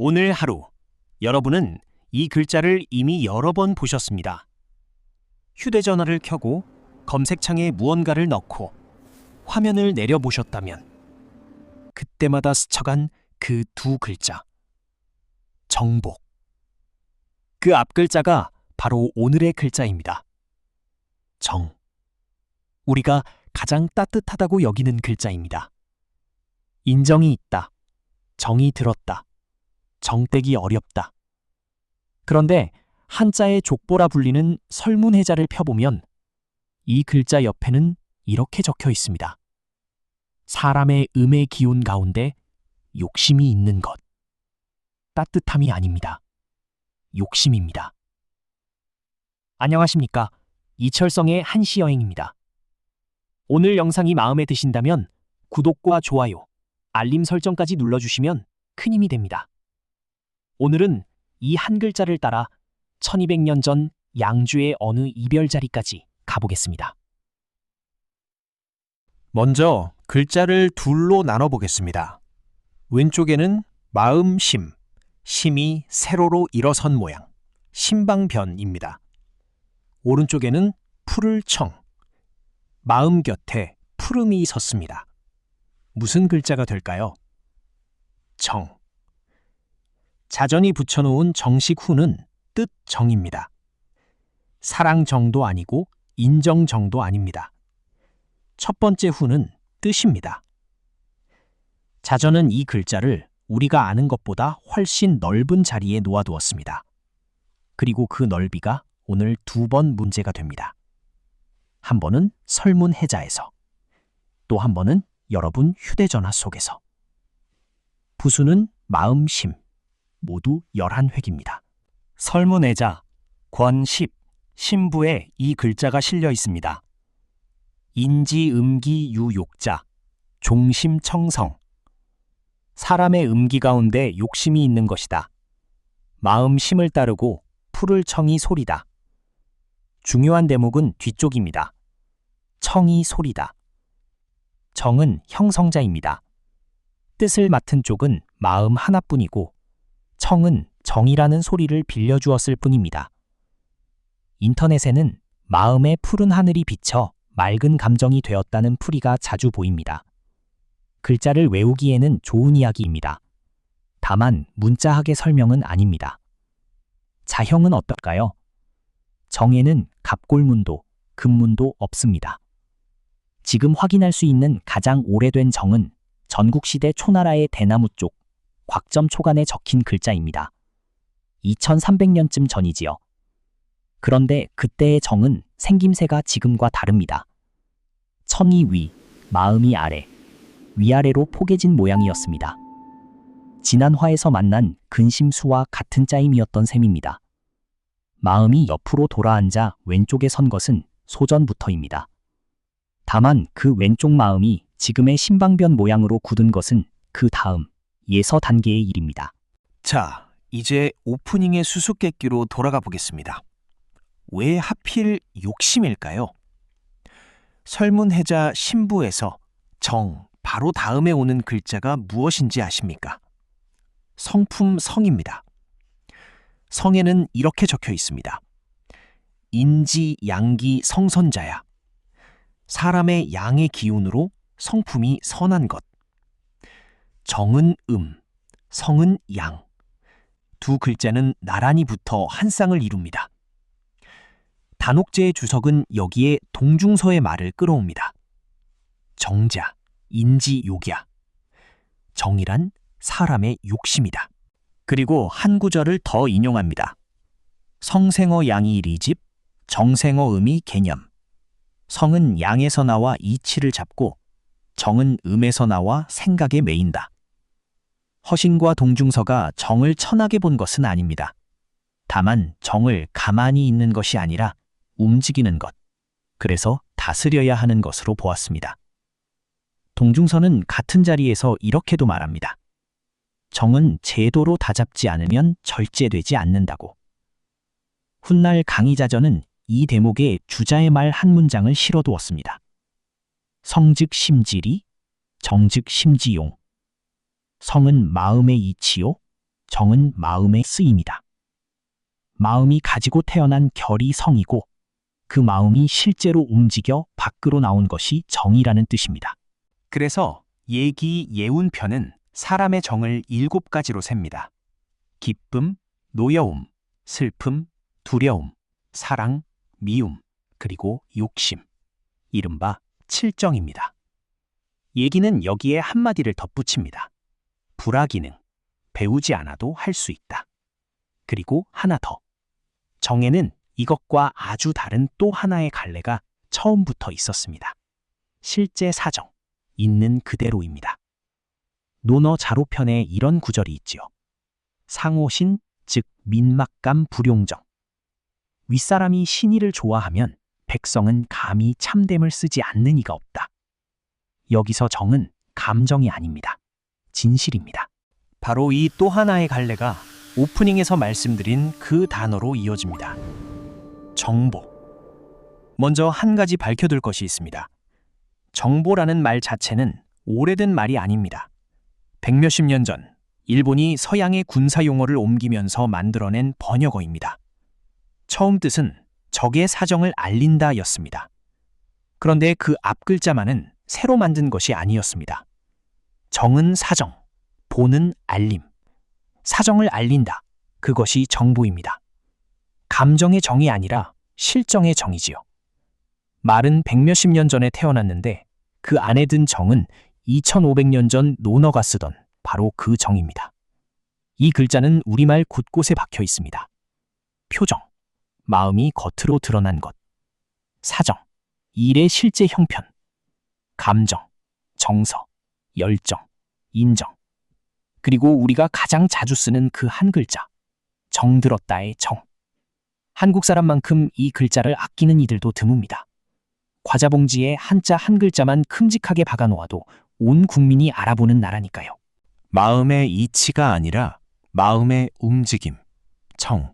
오늘 하루 여러분은 이 글자를 이미 여러 번 보셨습니다. 휴대전화를 켜고 검색창에 무언가를 넣고 화면을 내려보셨다면 그때마다 스쳐간 그 두 글자, 정복. 그 앞 글자가 바로 오늘의 글자입니다. 정. 우리가 가장 따뜻하다고 여기는 글자입니다. 인정이 있다. 정이 들었다. 정떼기 어렵다. 그런데 한자의 족보라 불리는 설문해자를 펴보면 이 글자 옆에는 이렇게 적혀 있습니다. 사람의 음의 기운 가운데 욕심이 있는 것. 따뜻함이 아닙니다. 욕심입니다. 안녕하십니까? 이철성의 한시여행입니다. 오늘 영상이 마음에 드신다면 구독과 좋아요, 알림 설정까지 눌러주시면 큰 힘이 됩니다. 오늘은 이 한 글자를 따라 1200년 전 양주의 어느 이별자리까지 가보겠습니다. 먼저 글자를 둘로 나눠보겠습니다. 왼쪽에는 마음 심, 심이 세로로 일어선 모양, 심방변입니다. 오른쪽에는 푸를 청, 마음 곁에 푸름이 섰습니다. 무슨 글자가 될까요? 정. 자전이 붙여놓은 정식 후는 뜻 정입니다. 사랑 정도 아니고 인정 정도 아닙니다. 첫 번째 후는 뜻입니다. 자전은 이 글자를 우리가 아는 것보다 훨씬 넓은 자리에 놓아두었습니다. 그리고 그 넓이가 오늘 두 번 문제가 됩니다. 한 번은 설문해자에서, 또 한 번은 여러분 휴대전화 속에서. 부수는 마음심, 모두 11획입니다. 설문해자, 권십, 신부에 이 글자가 실려 있습니다. 인지, 음기, 유욕자, 종심, 청성. 사람의 음기 가운데 욕심이 있는 것이다. 마음 심을 따르고 풀을 청이 소리다. 중요한 대목은 뒤쪽입니다. 청이 소리다. 정은 형성자입니다. 뜻을 맡은 쪽은 마음 하나뿐이고 청은 정이라는 소리를 빌려주었을 뿐입니다. 인터넷에는 마음의 푸른 하늘이 비쳐 맑은 감정이 되었다는 풀이가 자주 보입니다. 글자를 외우기에는 좋은 이야기입니다. 다만 문자학의 설명은 아닙니다. 자형은 어떨까요? 정에는 갑골문도, 금문도 없습니다. 지금 확인할 수 있는 가장 오래된 정은 전국시대 초나라의 대나무 쪽 곽점 초간에 적힌 글자입니다. 2300년쯤 전이지요. 그런데 그때의 정은 생김새가 지금과 다릅니다. 청이 위, 마음이 아래, 위아래로 포개진 모양이었습니다. 지난 화에서 만난 근심수와 같은 짜임이었던 셈입니다. 마음이 옆으로 돌아앉아 왼쪽에 선 것은 소전부터입니다. 다만 그 왼쪽 마음이 지금의 신방변 모양으로 굳은 것은 그 다음 예서 단계의 일입니다. 자, 이제 오프닝의 수수께끼로 돌아가 보겠습니다. 왜 하필 욕심일까요? 설문해자 신부에서 정, 바로 다음에 오는 글자가 무엇인지 아십니까? 성품 성입니다. 성에는 이렇게 적혀 있습니다. 인지, 양기, 성선자야. 사람의 양의 기운으로 성품이 선한 것. 정은 성은 양. 두 글자는 나란히 붙어 한 쌍을 이룹니다. 단옥제의 주석은 여기에 동중서의 말을 끌어옵니다. 정자, 인지, 욕야. 정이란 사람의 욕심이다. 그리고 한 구절을 더 인용합니다. 성생어 양이 리집, 정생어 음이 개념. 성은 양에서 나와 이치를 잡고 정은 음에서 나와 생각에 매인다. 허신과 동중서가 정을 천하게 본 것은 아닙니다. 다만 정을 가만히 있는 것이 아니라 움직이는 것, 그래서 다스려야 하는 것으로 보았습니다. 동중서는 같은 자리에서 이렇게도 말합니다. 정은 제도로 다잡지 않으면 절제되지 않는다고. 훗날 강의자전은 이 대목에 주자의 말 한 문장을 실어두었습니다. 성즉 심지리, 정즉 심지용. 성은 마음의 이치요, 정은 마음의 쓰임이다. 마음이 가지고 태어난 결이 성이고 그 마음이 실제로 움직여 밖으로 나온 것이 정이라는 뜻입니다. 그래서 예기 예운편은 사람의 정을 7가지로 셉니다. 기쁨, 노여움, 슬픔, 두려움, 사랑, 미움, 그리고 욕심. 이른바 7정입니다. 예기는 여기에 한마디를 덧붙입니다. 불화기능, 배우지 않아도 할 수 있다. 그리고 하나 더. 정에는 이것과 아주 다른 또 하나의 갈래가 처음부터 있었습니다. 실제 사정, 있는 그대로입니다. 논어 자로편에 이런 구절이 있지요. 상호신, 즉 민막감 불용정. 윗사람이 신의를 좋아하면 백성은 감히 참됨을 쓰지 않는 이가 없다. 여기서 정은 감정이 아닙니다. 진실입니다. 바로 이 또 하나의 갈래가 오프닝에서 말씀드린 그 단어로 이어집니다. 정보. 먼저 한 가지 밝혀둘 것이 있습니다. 정보라는 말 자체는 오래된 말이 아닙니다. 백몇십 년 전 일본이 서양의 군사 용어를 옮기면서 만들어낸 번역어입니다. 처음 뜻은 적의 사정을 알린다였습니다. 그런데 그 앞글자만은 새로 만든 것이 아니었습니다. 정은 사정, 보는 알림. 사정을 알린다. 그것이 정보입니다. 감정의 정이 아니라 실정의 정이지요. 말은 백몇십 년 전에 태어났는데 그 안에 든 정은 2500년 전 논어가 쓰던 바로 그 정입니다. 이 글자는 우리말 곳곳에 박혀 있습니다. 표정, 마음이 겉으로 드러난 것. 사정, 일의 실제 형편. 감정, 정서, 열정, 인정. 그리고 우리가 가장 자주 쓰는 그 한 글자, 정들었다의 정. 한국 사람만큼 이 글자를 아끼는 이들도 드뭅니다. 과자 봉지에 한자 한 글자만 큼직하게 박아놓아도 온 국민이 알아보는 나라니까요. 마음의 이치가 아니라 마음의 움직임, 정.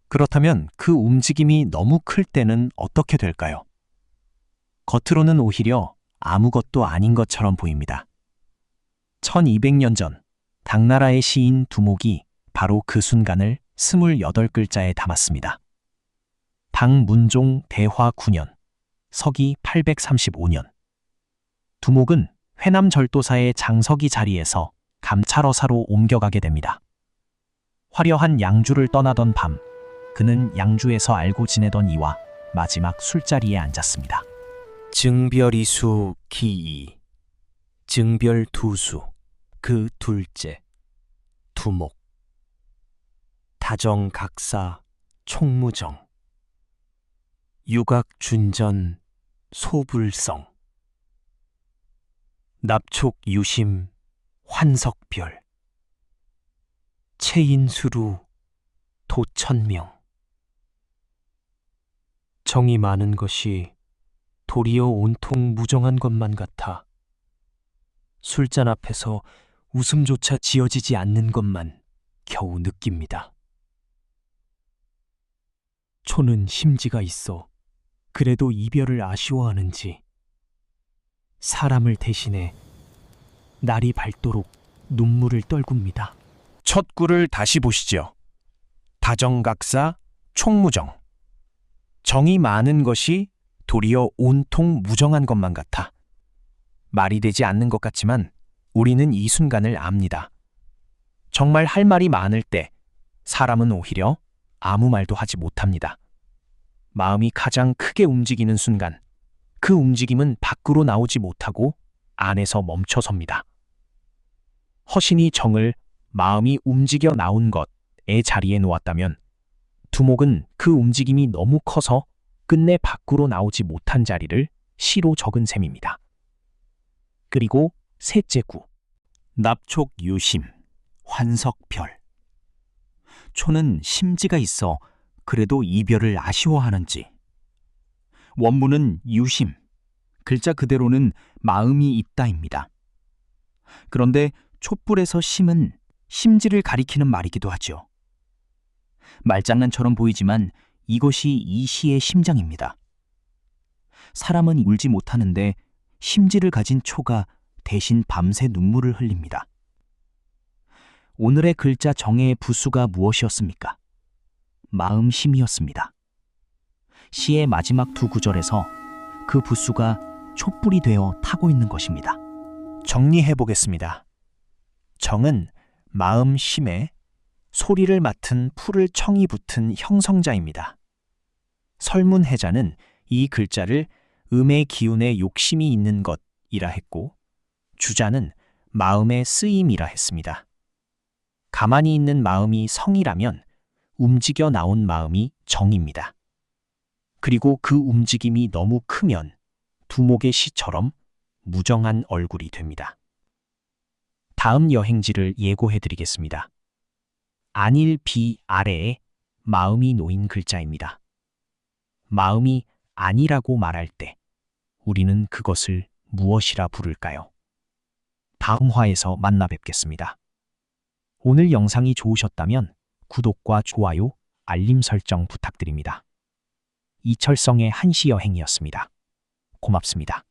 그렇다면 그 움직임이 너무 클 때는 어떻게 될까요? 겉으로는 오히려 아무것도 아닌 것처럼 보입니다. 1200년 전 당나라의 시인 두목이 바로 그 순간을 28글자에 담았습니다. 당문종 대화 9년, 서기 835년. 두목은 회남 절도사의 장서기 자리에서 감찰어사로 옮겨가게 됩니다. 화려한 양주를 떠나던 밤, 그는 양주에서 알고 지내던 이와 마지막 술자리에 앉았습니다. 증별이수 기이, 증별두수, 그 둘째, 두목. 다정각사, 총무정. 유각준전, 소불성. 납촉유심, 환석별. 체인수루, 도천명. 정이 많은 것이 도리어 온통 무정한 것만 같아 술잔 앞에서 웃음조차 지어지지 않는 것만 겨우 느낍니다. 초는 심지가 있어 그래도 이별을 아쉬워하는지 사람을 대신해 날이 밝도록 눈물을 떨굽니다. 첫 구를 다시 보시죠. 다정각사, 총무정. 정이 많은 것이 도리어 온통 무정한 것만 같아. 말이 되지 않는 것 같지만 우리는 이 순간을 압니다. 정말 할 말이 많을 때 사람은 오히려 아무 말도 하지 못합니다. 마음이 가장 크게 움직이는 순간, 그 움직임은 밖으로 나오지 못하고 안에서 멈춰섭니다. 허신이 정을 마음이 움직여 나온 것의 자리에 놓았다면 두목은 그 움직임이 너무 커서 끝내 밖으로 나오지 못한 자리를 시로 적은 셈입니다. 그리고 셋째 구, 납촉유심, 환석별. 초는 심지가 있어 그래도 이별을 아쉬워하는지. 원문은 유심, 글자 그대로는 마음이 있다입니다. 그런데 촛불에서 심은 심지를 가리키는 말이기도 하죠. 말장난처럼 보이지만 이것이 이 시의 심장입니다. 사람은 울지 못하는데 심지를 가진 초가 대신 밤새 눈물을 흘립니다. 오늘의 글자 정의의 부수가 무엇이었습니까? 마음심이었습니다. 시의 마지막 두 구절에서 그 부수가 촛불이 되어 타고 있는 것입니다. 정리해 보겠습니다. 정은 마음 심에 소리를 맡은 풀을 청이 붙은 형성자입니다. 설문해자는 이 글자를 음의 기운에 욕심이 있는 것이라 했고, 주자는 마음의 쓰임이라 했습니다. 가만히 있는 마음이 성이라면 움직여 나온 마음이 정입니다. 그리고 그 움직임이 너무 크면 두목의 시처럼 무정한 얼굴이 됩니다. 다음 여행지를 예고해 드리겠습니다. 안일 비 아래에 마음이 놓인 글자입니다. 마음이 아니라고 말할 때 우리는 그것을 무엇이라 부를까요? 다음 화에서 만나 뵙겠습니다. 오늘 영상이 좋으셨다면 구독과 좋아요, 알림 설정 부탁드립니다. 이철성의 한시 여행이었습니다. 고맙습니다.